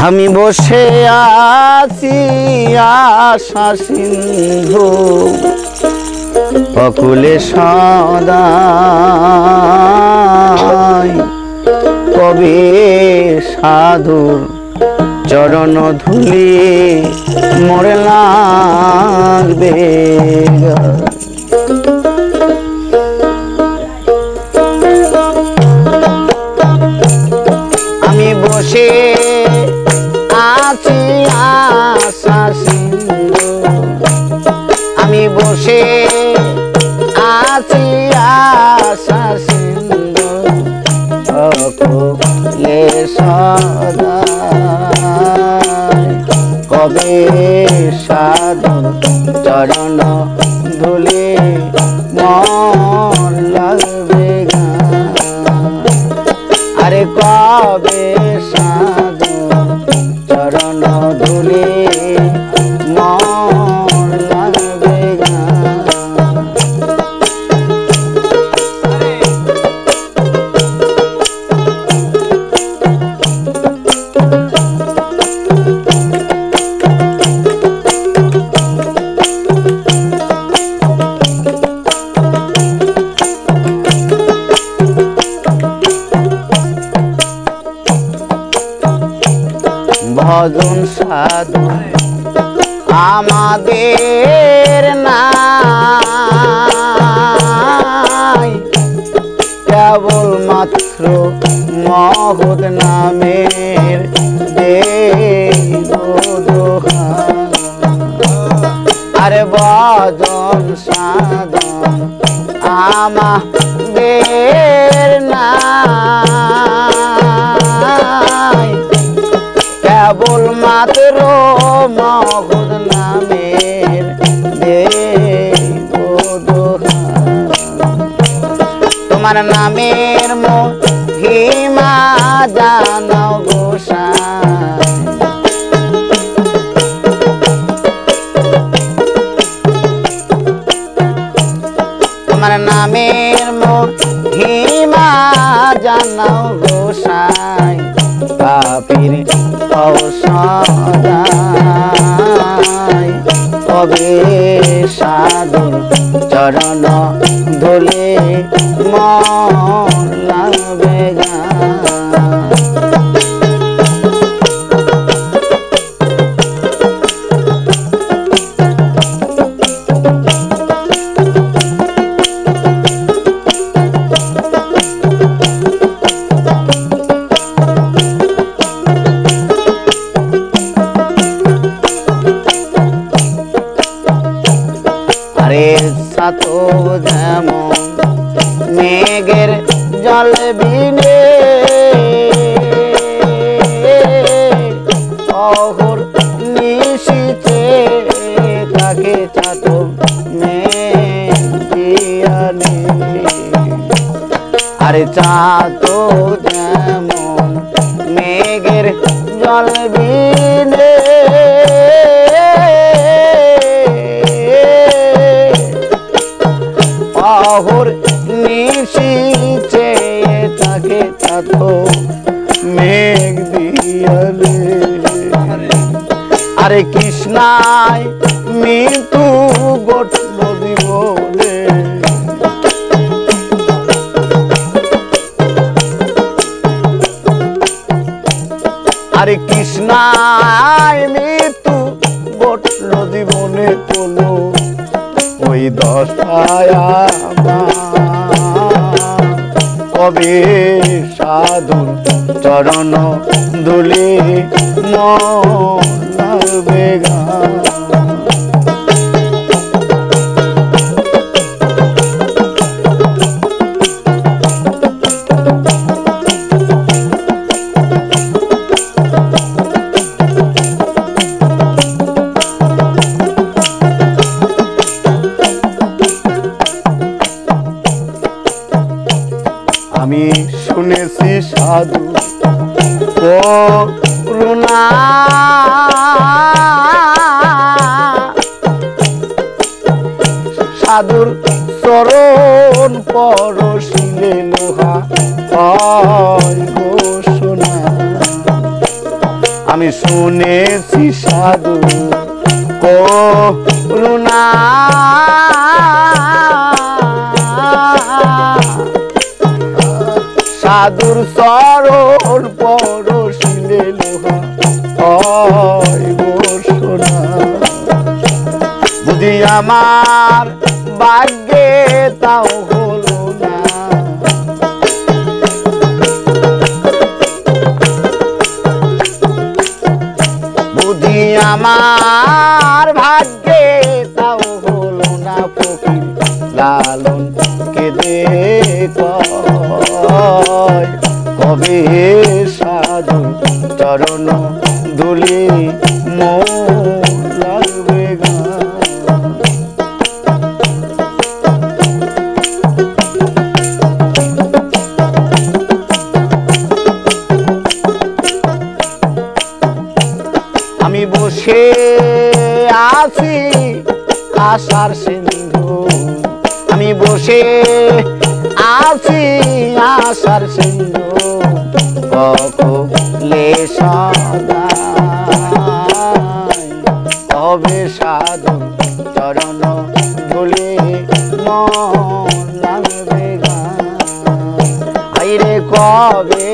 আমি বসে আছি আশা সিন্ধু অকুলে সদাই, কবে সাধুর চরণ ধুলি মোরে লাগবে। আমি বসে আছি আশা সিন্ধু, আমি বসে আছি আশা সিন্ধু অকুলে সদাই, কবে সাধুর চরণ ধুলি মন লাগবে গা। আরে কবে সাধুর চরণ ধুলি মন লাগবে গা। ভজন সাধু আমাদের নাই, কেবল মাত্র মহৎ নামের দেব দোহাই। আরে ভজন সাধন আমাদের নাই, কেবল মাত্র মহৎ নামের দেব দোহাই। তোমার নামের মহিমা জানাও গোসাই, তোমার নামের মহিমা জানাও গোসাই। পাপীর সদাই, কবে সাধুর চরণ ধুলি মন লাগবে গা। আরে সাতো যেমন মেঘের জল বিনে অহর নিশিতে তাকে চাতক মেঘিয়ানে। আরে চাতো যেমন মেঘের জল বিনে অহর নিশিতে তাকে চাতক মেঘ দিয়ালে। আরে কৃষ্ণায় মৃত্যু ঘটল জীবনে, আরে কৃষ্ণায় মৃত্যু ঘটল জীবনে কোনো ওই দশায় কবে সাধুর চরণ ধুলি মন লাগবে গা। আমি শুনেছি সাধু করুণা, সাধুর চরণ পরশিলে লোহা হয় ঘোষণা। আমি শুনেছি সাধু করুণা সাধুর চরণ পরশিলে লোহা হয় গো সোনা বুঝি আমার ভাগ্যে তাও হলো না বুঝি আমার ভাগ্যে তাও হলো না ফকির লালন কেঁদে কয় কবে সাধু চরণ ধুলি মন লাগবে গান আমি বসে আছি আশার সিন্ধু আমি বসে আছি আশার সিন্ধু কখলে সদাই কবে সাধু চরণ ধুলি মন লাগবে গান আইরে কবে